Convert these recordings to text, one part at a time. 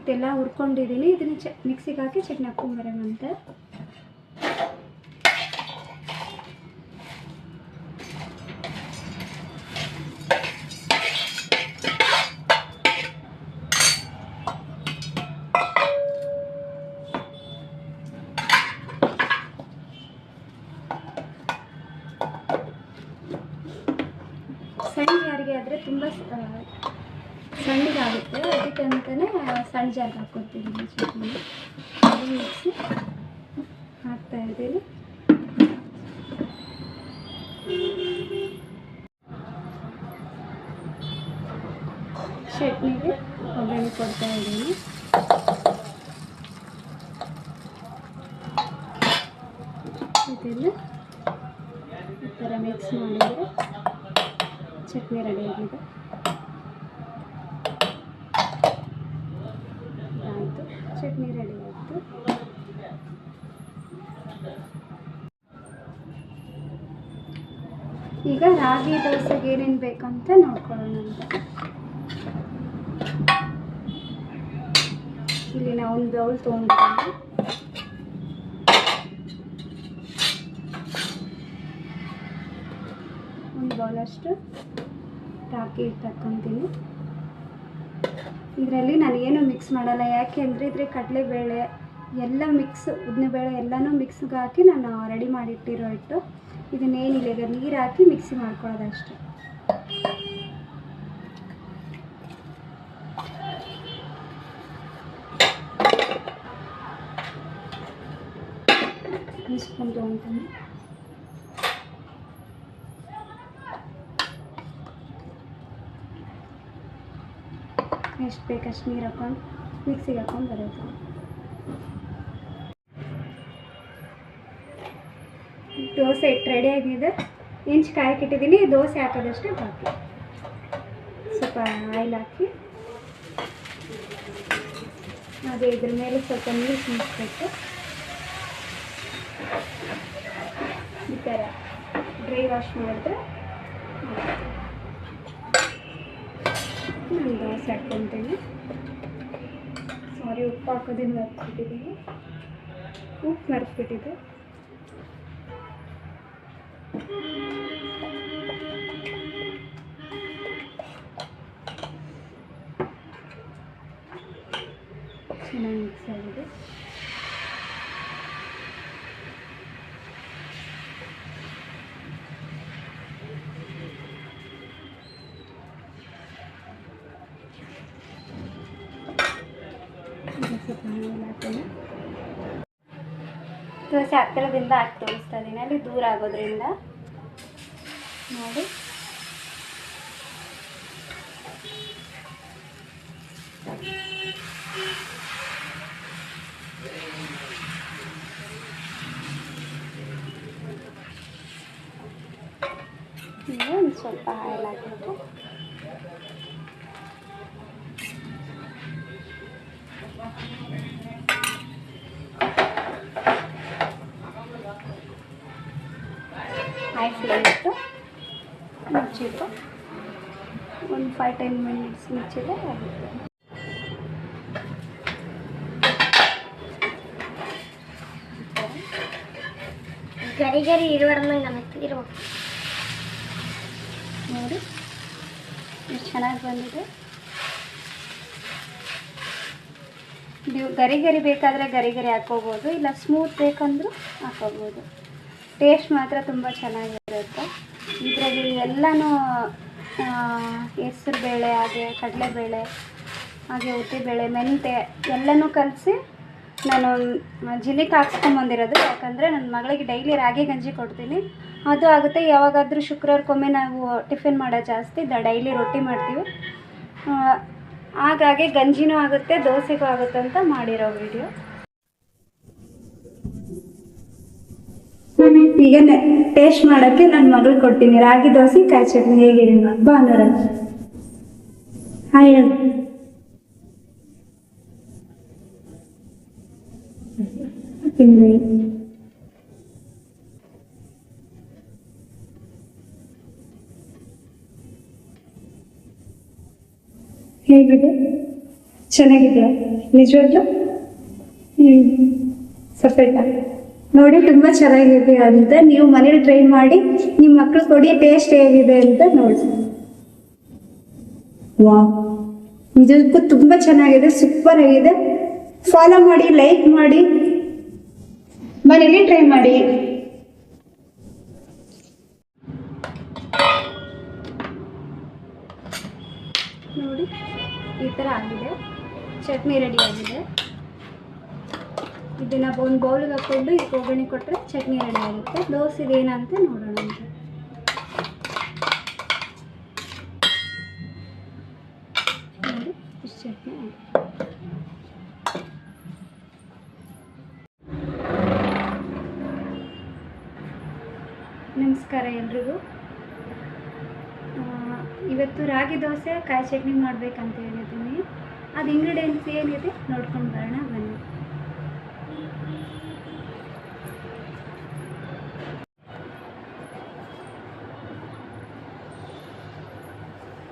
ಹಿಟ್ಟೆಲ್ಲ ಹುರ್ಕೊಂಡಿದ್ದೀನಿ. ಇದನ್ನು ಮಿಕ್ಸಿಗೆ ಹಾಕಿ ಚಟ್ನಿ ಹಾಕ್ಕೊಂಬರೋಣಂತೆ. ಸಣ್ಣ ಜಾರಿಗೆ ಆದರೆ ತುಂಬ ಸಣ್ಣದಾಗುತ್ತೆ, ಅದಕ್ಕೆ ಅಂತಲೇ ಸಣ್ಣ ಜಾರಿಗೆ ಹಾಕ್ಕೊಡ್ತೀನಿ ಚಟ್ನಿ. ಮಿಕ್ಸಿ ಹಾಕ್ತಾಯಿದ್ದೀನಿ. ಚಟ್ನಿಗೆ ಒಗ್ಗರಣೆ ಕೊಡ್ತಾಯಿದ್ದೀನಿ. ಇದೆಲ್ಲ ಈ ಥರ ಮಿಕ್ಸ್ ಮಾಡಿದರೆ ಚಟ್ನಿ ರೆಡಿ ಆಗಿದೆ. ಆಯಿತು, ಚಟ್ನಿ ರೆಡಿ ಆಯಿತು. ಈಗ ರಾಗಿ ದೋಸೆಗೆ ಏನೇನು ಬೇಕಂತ ನೋಡ್ಕೊಳ್ಳೋಣ ಅಂತ. ಇಲ್ಲಿ ನಾವು ಒಂದು ಬೌಲ್ ತೊಗೊಂಡಿದ್ದೀವಿ. ಒಂದು ಬೌಲಷ್ಟು ರಾಗಿ ಹಿಟ್ಟು ಹಾಕ್ಕೊತೀನಿ. ಇದರಲ್ಲಿ ನಾನು ಏನು ಮಿಕ್ಸ್ ಮಾಡಲ್ಲ, ಯಾಕೆ ಅಂದರೆ ಇದ್ರೆ ಕಡಲೆಬೇಳೆ ಎಲ್ಲ ಮಿಕ್ಸ್, ಉದ್ದಿನಬೇಳೆ ಎಲ್ಲನೂ ಮಿಕ್ಸ್ಗೆ ಹಾಕಿ ನಾನು ರೆಡಿ ಮಾಡಿಟ್ಟಿರೋ ಹಿಟ್ಟು. ಇದನ್ನೇನಿಲ್ಲ, ಈಗ ನೀರು ಹಾಕಿ ಮಿಕ್ಸಿ ಮಾಡ್ಕೊಳ್ಳೋದು ಅಷ್ಟೇ. ಒಂದು ಸ್ಪೂನ್ ತೊಗೊತೀನಿ. ಎಷ್ಟು ಬೇಕಷ್ಟು ನೀರು ಹಾಕ್ಕೊಂಡು ಮಿಕ್ಸಿಗೆ ಹಾಕ್ಕೊಂಡು ಬರೋದು. ದೋಸೆ ಹಿಟ್ಟು ರೆಡಿ ಆಗಿದೆ. ಇಂಚು ಕಾಯಕ್ಕೆ ಇಟ್ಟಿದ್ದೀನಿ. ದೋಸೆ ಹಾಕೋದಷ್ಟೇ ಬಾಕಿ. ಸ್ವಲ್ಪ ಆಯಿಲ್ ಹಾಕಿ ಅದೇ ಇದ್ರ ಮೇಲೆ ಸ್ವಲ್ಪ ನೀರು ಸಿಂಚಬೇಕು. ಈ ಥರ ಡ್ರೈ ವಾಶ್ ಮಾಡಿದ್ರೆ ನಾನು ದೋಸೆ ಹಾಕ್ಕೊತೀನಿ. ಸಾರಿ, ಉಪ್ಪು ಹಾಕೋದನ್ನು ಮರ್ತ್ಬಿಟ್ಟಿದ್ದೀನಿ. ಉಪ್ಪು ಮರ್ತ್ಬಿಟ್ಟಿದ್ದೆ. ಚೆನ್ನಾಗಿ ಮಿಕ್ಸ್ ಆಗಿದೆ. ದೋಸೆ ಹತ್ತಿರದಿಂದ ಹಾಕಿ ತೋರಿಸ್ತಾ ಇದ್ದೀನಿ, ಅಲ್ಲಿ ದೂರ ಆಗೋದ್ರಿಂದ ನೋಡಿ. ಒಂದು ಸ್ವಲ್ಪ ಆಯಿಲ್ ಹಾಕಿಬಿಟ್ಟು ಹೈ ಫ್ಲೇಮ್ ಇಟ್ಟು ಮುಚ್ಚಿಟ್ಟು ಒಂದು 5-10 ಮಿನಿಟ್ಸ್ ಮುಚ್ಚಿದ್ರೆ ಆಗುತ್ತೆ. ಗರಿ ಗರಿ ಇರುವರ್ನಂಗೆ ನಮಗೆ ಇರ್ಬೇಕು ನೋಡಿ, ಎಷ್ಟು ಚೆನ್ನಾಗಿ ಬಂದಿದೆ. ನೀವು ಗರಿ ಗರಿ ಬೇಕಾದರೆ ಗರಿ ಗರಿ ಹಾಕ್ಕೋಬೋದು, ಇಲ್ಲ ಸ್ಮೂತ್ ಬೇಕಂದ್ರೂ ಹಾಕ್ಕೋಬೋದು. ಟೇಸ್ಟ್ ಮಾತ್ರ ತುಂಬ ಚೆನ್ನಾಗಿರುತ್ತೆ. ಇದರಲ್ಲಿ ಎಲ್ಲನೂ ಹೆಸರು ಬೇಳೆ, ಹಾಗೆ ಕಡಲೆಬೇಳೆ, ಹಾಗೆ ಉದ್ದಿನಬೇಳೆ, ಮೆಂತ್ಯ ಎಲ್ಲನೂ ಕಲಸಿ ನಾನು ಜಿಲಿಕ್ ಹಾಕ್ಸ್ಕೊಂಬಂದಿರೋದು. ಯಾಕಂದರೆ ನನ್ನ ಮಗಳಿಗೆ ಡೈಲಿ ರಾಗಿ ಗಂಜಿ ಕೊಡ್ತೀನಿ, ಅದು ಆಗುತ್ತೆ. ಯಾವಾಗಾದರೂ ಶುಕ್ರವಾರಕ್ಕೊಮ್ಮೆ ನಾವು ಟಿಫಿನ್ ಮಾಡೋದು ಜಾಸ್ತಿ, ಡೈಲಿ ರೊಟ್ಟಿ ಮಾಡ್ತೀವಿ. ಹಾಗಾಗಿ ಗಂಜಿನೂ ಆಗುತ್ತೆ, ದೋಸೆಗೂ ಆಗುತ್ತೆ ಅಂತ ಮಾಡಿರೋ ವಿಡಿಯೋ. ಈಗ ಟೇಸ್ಟ್ ಮಾಡೋಕ್ಕೆ ನನ್ನ ಮಗಳಿಗೆ ಕೊಡ್ತೀನಿ. ರಾಗಿ ದೋಸೆ ಕಾಯಿ ಚಟ್ನಿ ಹೇಗಿದೆ ಭಾನುವಾರ. ಹಾಯ್ ಹೇಗಿದೆ? ಚೆನ್ನಾಗಿದೆಯಾ ನಿಜವಾಗ್ಲೂ? ಸಫೇಟಾ ನೋಡಿ ತುಂಬ ಚೆನ್ನಾಗಿದೆ ಅಂತ ನೀವು ಮನೇಲಿ ಟ್ರೈ ಮಾಡಿ ನಿಮ್ಮ ಮಕ್ಕಳು ಕೊಡಿ ಟೇಸ್ಟ್ ಹೇಗಿದೆ ಅಂತ ನೋಡಿ. ವಾ ನಿಜಕ್ಕೂ ತುಂಬ ಚೆನ್ನಾಗಿದೆ, ಸೂಪರ್ ಆಗಿದೆ. ಫಾಲೋ ಮಾಡಿ, ಲೈಕ್ ಮಾಡಿ, ಮನೇಲಿ ಟ್ರೈ ಮಾಡಿ. ನೋಡಿ ಈ ಥರ ಆಗಿದೆ, ಚಟ್ನಿ ರೆಡಿ ಆಗಿದೆ. ಇದನ್ನ ಒಂದು ಬೌಲ್ಗೆ ಹಾಕ್ಕೊಂಡು ಈಗ ಒಗ್ಗರಣೆ ಕೊಟ್ಟರೆ ಚಟ್ನಿ ರೆಡಿ ಆಗುತ್ತೆ. ದೋಸೆ ಏನಂತ ನೋಡೋಣ ಅಂತ. ನೋಡಿ ಇಷ್ಟು ಚಟ್ನಿ ನಮಸ್ಕಾರ ಎಲ್ರಿಗೂ. ಇವತ್ತು ರಾಗಿ ದೋಸೆ ಕಾಯಿ ಚಟ್ನಿ ಮಾಡಬೇಕಂತ ಹೇಳಿದ್ದೀನಿ. ಅದು ಇಂಗ್ರೀಡಿಯೆಂಟ್ಸ್ ಏನಿದೆ ನೋಡ್ಕೊಂಡು ಬರೋಣ ಬನ್ನಿ.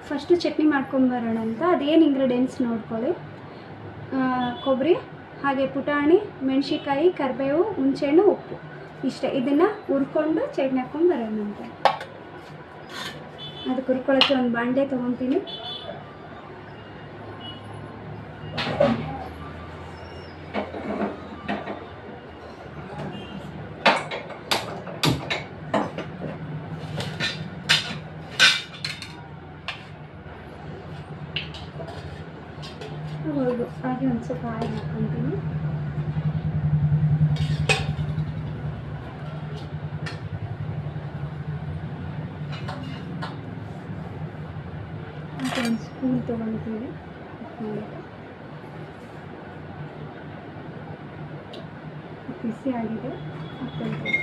ಫಸ್ಟು ಚಟ್ನಿ ಮಾಡ್ಕೊಂಬರೋಣ ಅಂತ ಅದೇನು ಇಂಗ್ರೀಡಿಯೆಂಟ್ಸ್ ನೋಡ್ಕೊಳ್ಳಿ. ಕೊಬ್ಬರಿ, ಹಾಗೆ ಪುಟಾಣಿ, ಮೆಣಸಿನ್ಕಾಯಿ, ಕರಿಬೇವು, ಹುಣಸೆಹಣ್ಣು, ಉಪ್ಪು ಇಷ್ಟೇ. ಇದನ್ನು ಹುರ್ಕೊಂಡು ಚಟ್ನಿ ಹಾಕ್ಕೊಂಡು ಬರೋಣ ಅಂತ. ಅದಕ್ಕೆ ಹುರ್ಕೊಳ್ಳೋಕ್ಕೆ ಒಂದು ಬಾಂಡೆ ತೊಗೊತೀನಿ. ಹೌದು, ಹಾಗೆ ಒಂದು ಸ್ವಲ್ಪ ಆಯಿಲ್ ಹಾಕ್ಕೊತೀನಿ. ಮತ್ತು ಒಂದು ಸ್ಪೂನ್ ತೊಗೊಳ್ತೀವಿ. ಬಿಸಿ ಆಗಿದೆ ಹಾಕ್ಕೊಳ್ತೀವಿ.